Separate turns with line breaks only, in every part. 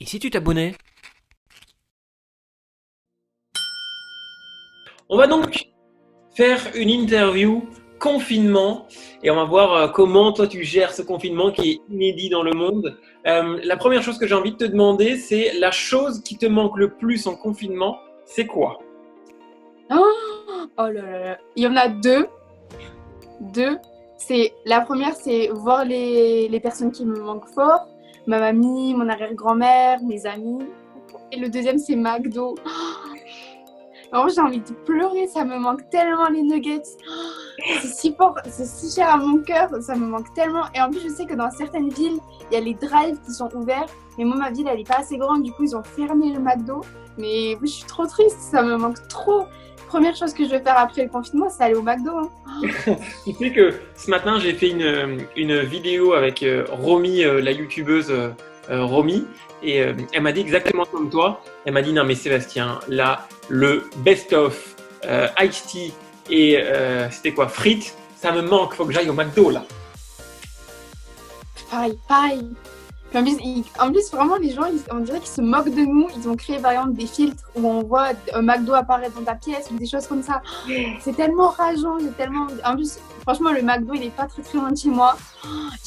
Et si tu t'abonnais?
On va donc faire une interview confinement et on va voir comment toi tu gères ce confinement qui est inédit dans le monde. La première chose que j'ai envie de te demander, c'est la chose qui te manque le plus en confinement, c'est quoi?
Oh là là là. Il y en a deux. Deux. La première, c'est voir les personnes qui me manquent fort. Ma mamie, mon arrière-grand-mère, mes amis. Et le deuxième, c'est McDo. Vraiment, j'ai envie de pleurer. Ça me manque tellement les nuggets. C'est si fort, c'est si cher à mon cœur. Ça me manque tellement. Et en plus, je sais que dans certaines villes, il y a les drives qui sont ouverts. Mais moi, ma ville, elle n'est pas assez grande. Du coup, ils ont fermé le McDo. Mais je suis trop triste. Ça me manque trop. Première chose que je vais faire après le confinement, c'est aller au McDo.
Tu sais que ce matin, j'ai fait une vidéo avec Romy, la youtubeuse Romy, et elle m'a dit exactement comme toi. Elle m'a dit non mais Sébastien, là, le best-of Ice Tea et c'était quoi, frites, ça me manque, faut que j'aille au McDo là.
Pareil, pareil. Puis en plus, vraiment, les gens, on dirait qu'ils se moquent de nous. Ils ont créé, par exemple, des filtres où on voit un McDo apparaître dans ta pièce ou des choses comme ça. C'est tellement rageant. En plus, franchement, le McDo, il est pas très très loin de chez moi.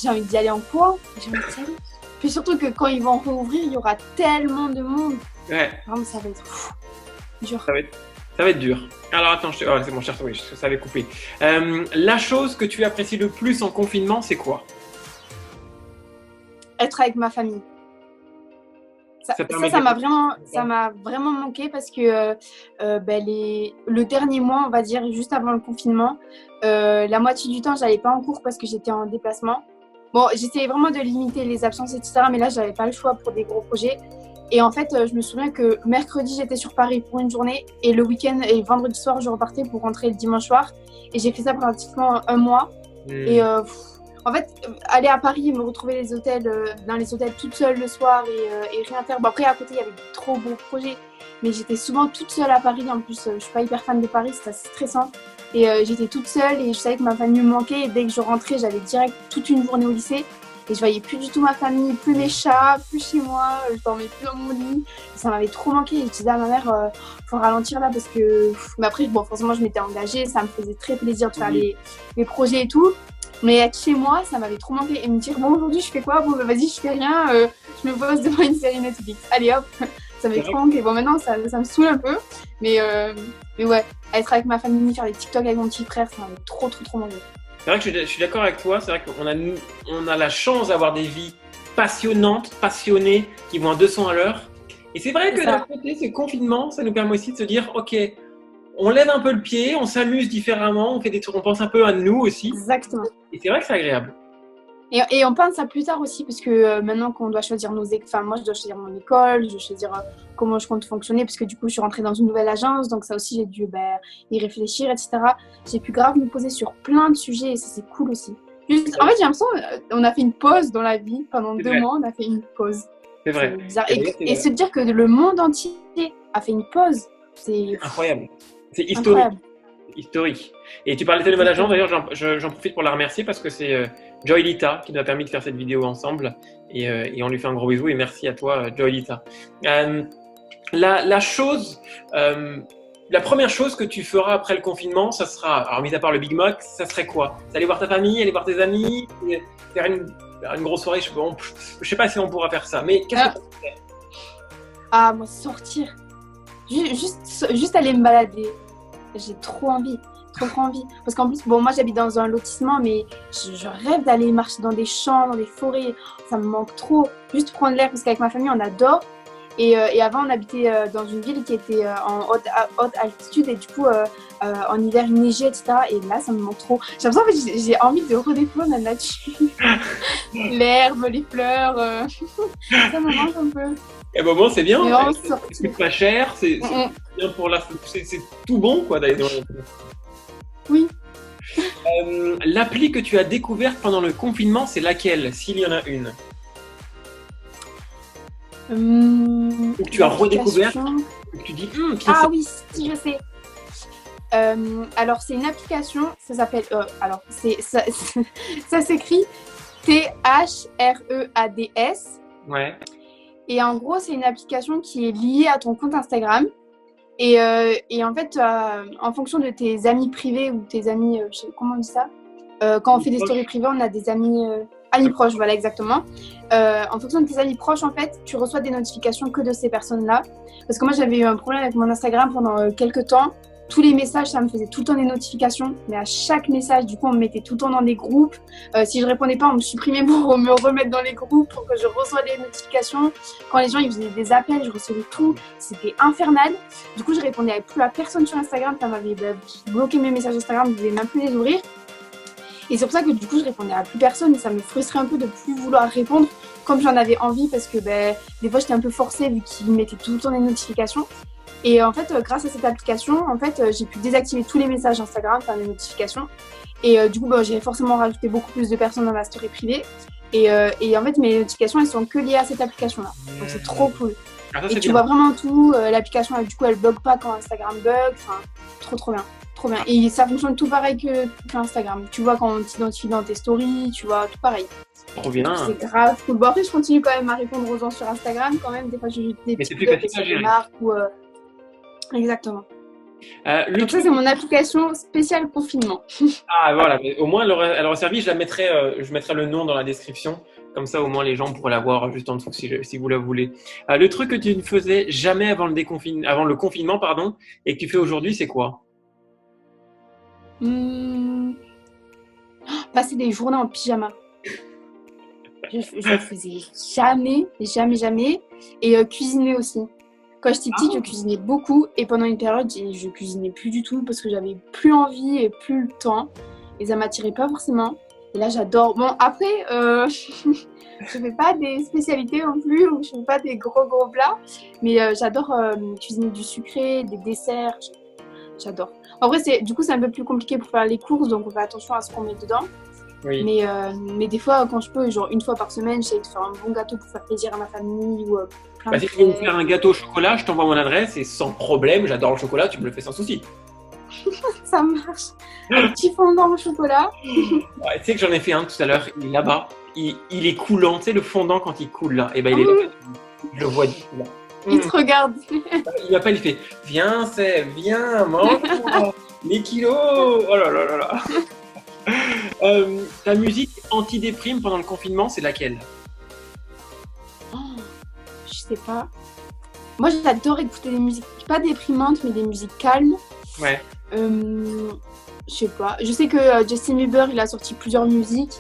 J'ai envie d'y aller en courant. J'ai envie d'y aller. Puis surtout que quand ils vont rouvrir, il y aura tellement de monde.
Ouais.
Vraiment, ça va être dur.
Ça va être dur. Alors attends, oh, c'est bon, cher, oui, ça avait coupé. La chose que tu apprécies le plus en confinement, c'est quoi?
Être avec ma famille. Ça m'a vraiment manqué parce que le dernier mois, on va dire, juste avant le confinement, la moitié du temps, j'allais pas en cours parce que j'étais en déplacement. Bon, j'essayais vraiment de limiter les absences, etc. Mais là, j'avais pas le choix pour des gros projets. Et en fait, je me souviens que mercredi, j'étais sur Paris pour une journée et le week-end et vendredi soir, je repartais pour rentrer le dimanche soir. Et j'ai fait ça pratiquement un mois. Et en fait, aller à Paris et me retrouver dans les hôtels toute seule le soir et rien faire. Bon, après, à côté, il y avait de trop beaux projets. Mais j'étais souvent toute seule à Paris. En plus, je suis pas hyper fan de Paris, c'est assez stressant. Et j'étais toute seule et je savais que ma famille me manquait. Et dès que je rentrais, j'avais direct toute une journée au lycée. Et je voyais plus du tout ma famille, plus mes chats, plus chez moi. Je dormais plus dans mon lit. Et ça m'avait trop manqué. Et je disais à ma mère, faut ralentir là parce que... Mais après, bon, forcément, je m'étais engagée. Ça me faisait très plaisir de faire les projets et tout. Mais être chez moi, ça m'avait trop manqué. Et me dire, bon, aujourd'hui, je fais quoi? Bon, vas-y, je fais rien. Je me pose devant une série Netflix. Allez, hop, ça m'avait trop manqué. Bon, maintenant, ça me saoule un peu. Mais ouais, être avec ma famille, faire des TikTok avec mon petit frère, ça m'avait trop manqué.
C'est vrai que je suis d'accord avec toi. C'est vrai qu'on a la chance d'avoir des vies passionnantes, passionnées, qui vont à 200 à l'heure. Et c'est vrai que d'un côté, ce confinement, ça nous permet aussi de se dire, ok, on lève un peu le pied, on s'amuse différemment, on fait des trucs, on pense un peu à nous aussi.
Exactement.
Et c'est vrai que c'est agréable.
Et on pense à plus tard aussi, parce que maintenant qu'on doit choisir moi je dois choisir mon école, je dois choisir comment je compte fonctionner, parce que du coup je suis rentrée dans une nouvelle agence, donc ça aussi j'ai dû y réfléchir, etc. J'ai pu grave me poser sur plein de sujets et ça c'est cool aussi. En fait j'ai l'impression qu'on a fait une pause dans la vie, pendant 2 mois on a fait une pause.
C'est vrai.
Et se dire que le monde entier a fait une pause, c'est
incroyable. C'est historique. Incroyable. Historique. Et tu parlais de nouvelle agence, d'ailleurs j'en profite pour la remercier parce que c'est Joy Lita qui nous a permis de faire cette vidéo ensemble et on lui fait un gros bisou et merci à toi Joy Lita. La première chose que tu feras après le confinement, ça sera, alors mis à part le Big Mac, ça serait quoi? C'est aller voir ta famille, aller voir tes amis, faire une grosse soirée, je sais pas si on pourra faire ça, mais qu'est-ce que tu ferais?
Ah, moi sortir, juste aller me balader. J'ai trop envie. Parce qu'en plus, bon, moi j'habite dans un lotissement, mais je rêve d'aller marcher dans des champs, dans des forêts. Ça me manque trop. Juste prendre l'air, parce qu'avec ma famille, on adore. Et avant, on habitait dans une ville qui était en haute altitude, et du coup, en hiver, il neigeait, etc. Et là, ça me manque trop. J'ai l'impression que j'ai envie de redécouvrir la nature. L'herbe, les fleurs. Ça me manque un peu.
Et bon, c'est bien. Ça coûte pas cher. C'est bien pour c'est tout bon, quoi, d'aller dans la nature.
Oui.
L'appli que tu as découverte pendant le confinement, c'est laquelle, s'il y en a une? Ou que tu as redécouvert, que tu dis
ah oui, si, je sais. Alors, c'est une application, ça s'appelle. Ça s'écrit THREADS.
Ouais.
Et en gros, c'est une application qui est liée à ton compte Instagram. Et en fait, en fonction de tes amis privés ou tes amis, je sais, comment on dit ça quand on fait des stories privées, on a des amis proches, voilà exactement. En fonction de tes amis proches, en fait, tu reçois des notifications que de ces personnes-là. Parce que moi, j'avais eu un problème avec mon Instagram pendant quelques temps. Tous les messages, ça me faisait tout le temps des notifications. Mais à chaque message, du coup, on me mettait tout le temps dans des groupes. Si je répondais pas, on me supprimait pour me remettre dans les groupes pour que je reçoive des notifications. Quand les gens ils faisaient des appels, je recevais tout. C'était infernal. Du coup, je répondais plus à personne sur Instagram. Ça m'avait bloqué mes messages Instagram. Je ne pouvais même plus les ouvrir. Et c'est pour ça que du coup, je répondais à plus personne. Et ça me frustrait un peu de plus vouloir répondre comme j'en avais envie parce que des fois, j'étais un peu forcée vu qu'ils mettaient tout le temps des notifications. Et en fait, grâce à cette application, en fait, j'ai pu désactiver tous les messages Instagram, enfin les notifications. Et du coup, j'ai forcément rajouté beaucoup plus de personnes dans ma story privée. Et en fait, mes notifications, elles sont que liées à cette application-là. Donc, c'est trop cool.
Ah, ça,
Et tu vois vraiment tout. L'application, du coup, elle bug pas quand Instagram bug. Enfin, trop bien. Trop bien. Et ça fonctionne tout pareil qu'Instagram. Tu vois quand on t'identifie dans tes stories, tu vois, tout pareil.
Trop bien.
C'est grave cool. Bon, après, je continue quand même à répondre aux gens sur Instagram quand même. Des fois, je des
Mais c'est plus facile à gérer.
Marques ou exactement. Donc ça,
truc...
c'est mon application spéciale confinement.
Ah voilà, mais au moins elle aurait servi, je mettrai le nom dans la description, comme ça au moins les gens pourraient la voir juste en dessous si vous la voulez. Le truc que tu ne faisais jamais avant le confinement, pardon, et que tu fais aujourd'hui, c'est quoi?
Passer des journées en pyjama. Je le faisais jamais. Et cuisiner aussi. Quand j'étais petite, je cuisinais beaucoup et pendant une période, je cuisinais plus du tout parce que j'avais plus envie et plus le temps et ça m'attirait pas forcément. Et là, j'adore. Bon, après, je fais pas des spécialités non plus ou je fais pas des gros plats, mais j'adore cuisiner du sucré, des desserts. J'adore. En vrai, c'est un peu plus compliqué pour faire les courses, donc on fait attention à ce qu'on met dedans.
Oui.
Mais des fois, quand je peux, genre une fois par semaine, j'essaie de faire un bon gâteau pour faire plaisir à ma famille ou plein de
Si tu veux me faire un gâteau au chocolat, je t'envoie mon adresse et sans problème, j'adore le chocolat, tu me le fais sans souci.
Ça marche. Un petit fondant au chocolat.
Ouais, tu sais que j'en ai fait un tout à l'heure, il est là-bas, il est coulant, tu sais le fondant quand il coule là, et ben il est là, je le vois d'ici là.
Il te regarde.
Il m'appelle, il fait viens Seb, viens, mange les kilos. Oh là là là là. Ta musique anti-déprime pendant le confinement, c'est laquelle?
Je sais pas. Moi, j'adore écouter des musiques pas déprimantes, mais des musiques calmes.
Ouais.
Je sais pas. Je sais que Justin Bieber, il a sorti plusieurs musiques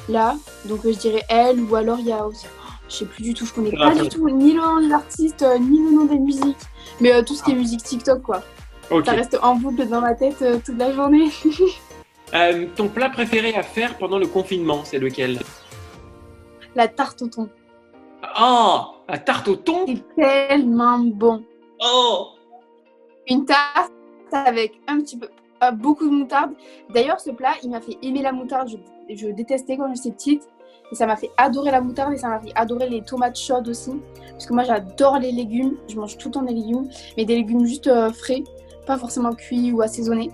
là, donc je dirais elle, ou alors il y a aussi. Je sais plus du tout, je connais pas du tout ni le nom de l'artiste, ni le nom des musiques, mais tout ce qui est musique TikTok, quoi. Okay. Ça reste en boucle dans ma tête toute la journée.
Ton plat préféré à faire pendant le confinement, c'est lequel?
La tarte au thon.
Oh, la tarte au thon?
C'est tellement bon.
Oh.
Une tarte avec un petit peu, beaucoup de moutarde. D'ailleurs, ce plat, il m'a fait aimer la moutarde. Je détestais quand j'étais petite. Et ça m'a fait adorer la moutarde et ça m'a fait adorer les tomates chaudes aussi. Parce que moi, j'adore les légumes. Je mange tout le temps des légumes. Mais des légumes juste frais. Pas forcément cuits ou assaisonnés.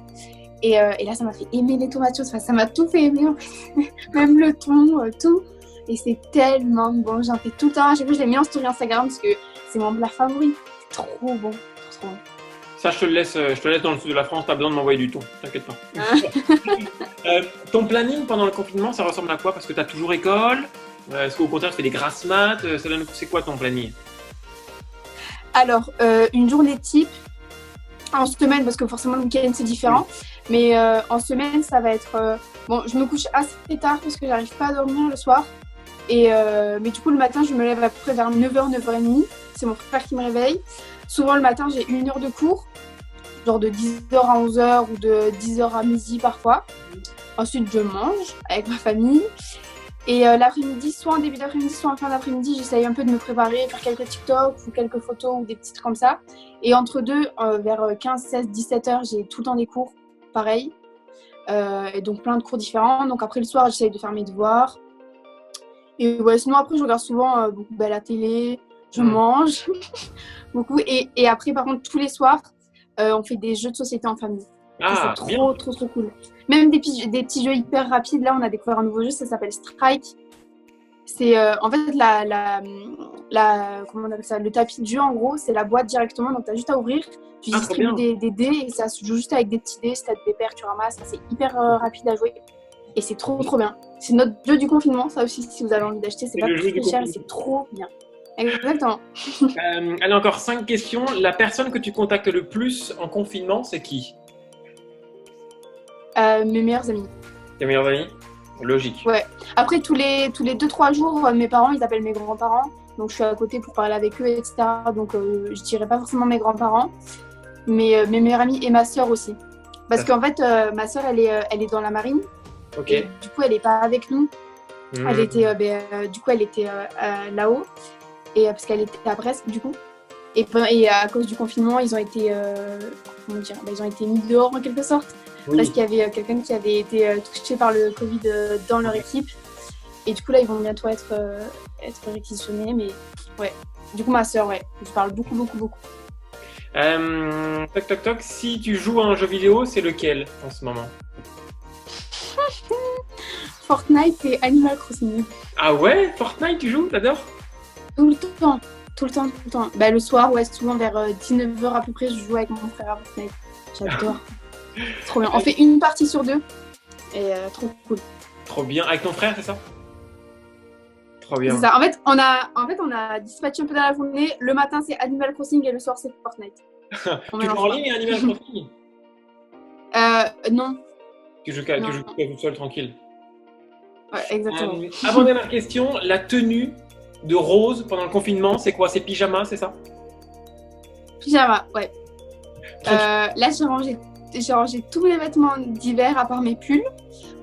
Et là, ça m'a fait aimer les tomates chaudes. Enfin, ça m'a tout fait aimer, en fait. Même le thon, tout. Et c'est tellement bon. J'en fais tout le temps. À chaque fois, je les mets en story Instagram parce que c'est mon plat favori. C'est trop bon. Trop bon.
Ça, je te le laisse dans le sud de la France. T'as besoin de m'envoyer du thon. T'inquiète pas. Ton planning pendant le confinement, ça ressemble à quoi? Parce que t'as toujours école. Est-ce qu'au contraire, tu fais des grasses maths? C'est quoi ton planning?
Alors, une journée type en semaine, parce que forcément le week-end c'est différent. Mais en semaine, ça va être... bon, je me couche assez tard parce que j'arrive pas à dormir le soir. Mais du coup, le matin, je me lève à peu près vers 9h, 9h30. C'est mon frère qui me réveille. Souvent, le matin, j'ai 1 heure de cours. Genre de 10h à 11h ou de 10h à midi parfois. Ensuite, je mange avec ma famille. Et l'après-midi, soit en début d'après-midi, soit en fin d'après-midi, j'essaye un peu de me préparer, faire quelques TikTok ou quelques photos ou des petits trucs comme ça. Et entre deux, vers 15, 16, 17h, j'ai tout le temps des cours, pareil. Et donc plein de cours différents. Donc après le soir, j'essaye de faire mes devoirs. Et ouais, sinon après, je regarde souvent beaucoup la télé, je mange beaucoup. Et après, par contre, tous les soirs, on fait des jeux de société en famille. Ah, c'est trop cool. Même des petits jeux hyper rapides. Là, on a découvert un nouveau jeu, ça s'appelle Strike. C'est en fait comment on appelle ça, le tapis de jeu en gros, c'est la boîte directement, donc tu as juste à ouvrir, tu
Ah, trop
distribues
bien.
des dés et ça se joue juste avec des petits dés, si tu as des paires, tu ramasses, c'est hyper rapide à jouer et c'est trop bien. C'est notre jeu du confinement, ça aussi si vous avez envie d'acheter, c'est
C'est
pas
le jeu du
très cher et
confinement.
c'est trop bien. Exactement.
Allez, encore 5 questions. La personne que tu contactes le plus en confinement, c'est qui?
Mes meilleurs amis.
Tes meilleurs amis? Logique.
Ouais. Après, tous les 2-3 jours, mes parents, ils appellent mes grands-parents. Donc, je suis à côté pour parler avec eux, etc. Donc, je dirais pas forcément mes grands-parents, mais mes meilleurs amis et ma sœur aussi. Parce qu'en fait, ma sœur, elle est dans la marine.
Ok.
Et du coup, elle est pas avec nous. Elle
Hmm.
était, du coup, elle était là-haut. Et parce qu'elle était à Brest, du coup. Et à cause du confinement, ils ont été, comment dire, ils ont été mis dehors en quelque sorte. Parce
Oui.
qu'il y avait quelqu'un qui avait été touché par le Covid dans leur équipe. Et du coup, là, ils vont bientôt être réquisitionnés. Mais ouais, du coup, ma sœur, ouais, je parle beaucoup.
Toc toc toc. Si tu joues à un jeu vidéo, c'est lequel en ce moment?
Fortnite et Animal Crossing.
Ah ouais? Fortnite, tu joues? T'adores?
Tout le temps. Tout le temps. Bah, le soir, ouais, souvent vers 19h à peu près, je joue avec mon frère à Fortnite. J'adore. Trop bien. On fait une partie sur deux. Et trop cool.
Trop bien. Avec ton frère, c'est ça? Trop bien.
C'est ça. On a dispatché un peu dans la journée. Le matin, c'est Animal Crossing et le soir, c'est Fortnite. On
Tu joues
mélange
en
pas.
ligne Animal Crossing?
Non.
Tu joues
Non.
tout seul, tranquille.
Ouais, exactement.
Avant-dernière question, la tenue de Rose pendant le confinement, c'est quoi? C'est pyjama, c'est ça?
Pyjama, ouais.
Tranquille.
Là, j'ai rangé tous mes vêtements d'hiver à part mes pulls.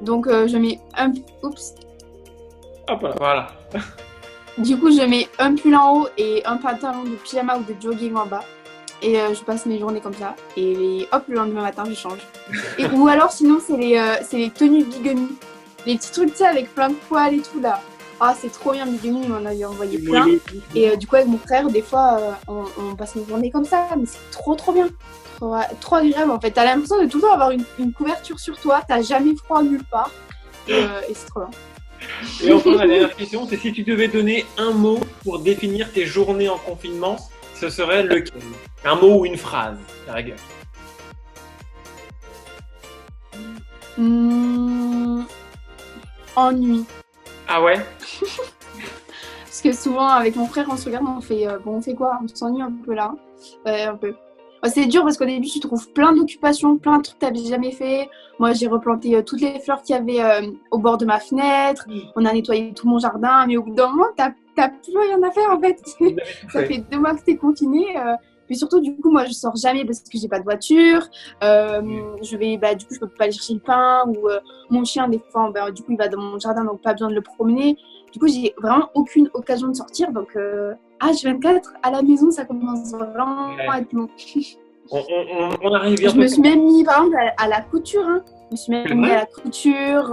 Donc, je mets un... Oups.
Hop là, voilà.
Du coup, je mets un pull en haut et un pantalon de pyjama ou de jogging en bas. Et je passe mes journées comme ça. Et hop, le lendemain matin, je change. Ou alors, sinon, c'est les tenues bigamy. Les petits trucs, tu sais, avec plein de poils et tout, là. Ah, c'est trop bien, bigamy, il m'en avait envoyé plein. Et du coup, avec mon frère, des fois, on passe nos journées comme ça. Mais c'est trop bien. Trop agréable, en fait. T'as l'impression de tout le temps avoir une couverture sur toi. T'as jamais froid nulle part. Et c'est trop bien.
Et enfin, la dernière question, c'est si tu devais donner un mot pour définir tes journées en confinement, ce serait lequel? Un mot ou une phrase, à la rigueur.
Ennui.
Ah ouais?
Parce que souvent, avec mon frère, on se regarde, on fait bon, on fait quoi? On s'ennuie un peu là. Ouais, un peu. C'est dur parce qu'au début, tu trouves plein d'occupations, plein de trucs que tu n'avais jamais fait. Moi, j'ai replanté toutes les fleurs qu'il y avait au bord de ma fenêtre. On a nettoyé tout mon jardin. Mais au bout d'un moment, tu n'as plus rien à faire en fait. Ça fait 2 mois que tu es confiné. Puis surtout, du coup, moi, je sors jamais parce que j'ai pas de voiture. Du coup, je peux pas aller chercher le pain. Ou mon chien, des fois, du coup, il va dans mon jardin, donc pas besoin de le promener. Du coup, j'ai vraiment aucune occasion de sortir. Donc, H24 à la maison, ça commence vraiment à être long.
On arrive
Je
bientôt.
me suis même mis, par exemple, à la couture. Hein. Je me suis
C'est
même mis
vrai?
à la couture.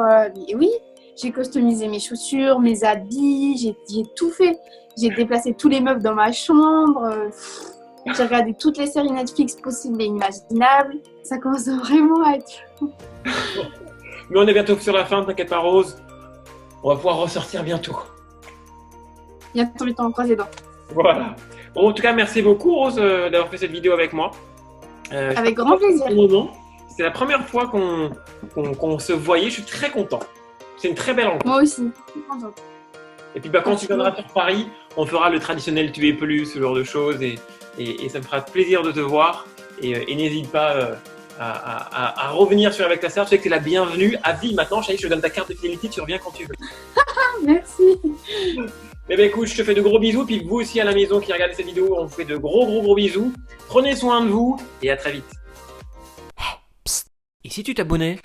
Et oui, j'ai customisé mes chaussures, mes habits. J'ai tout fait. J'ai déplacé tous les meubles dans ma chambre. J'ai regardé toutes les séries Netflix possibles et imaginables. Ça commence vraiment à être...
Mais on est bientôt sur la fin, t'inquiète pas, Rose. On va pouvoir ressortir bientôt.
Bientôt le temps, croise les dents.
Voilà. Bon, en tout cas, merci beaucoup, Rose, d'avoir fait cette vidéo avec moi.
Avec grand plaisir.
C'est la première fois qu'on se voyait. Je suis très content. C'est une très belle rencontre.
Moi aussi. Je suis contente.
Et puis, quand tu viendras sur Paris, on fera le traditionnel tu es plus, ce genre de choses. Et ça me fera plaisir de te voir. Et n'hésite pas à revenir avec ta sœur. Tu sais que c'est la bienvenue à vie maintenant. Je te donne ta carte de fidélité. Tu reviens quand tu veux.
Merci.
Mais ben écoute, je te fais de gros bisous. Puis vous aussi à la maison qui regardez cette vidéo, on vous fait de gros bisous. Prenez soin de vous et à très vite.
Psst. Et si tu t'abonnais ?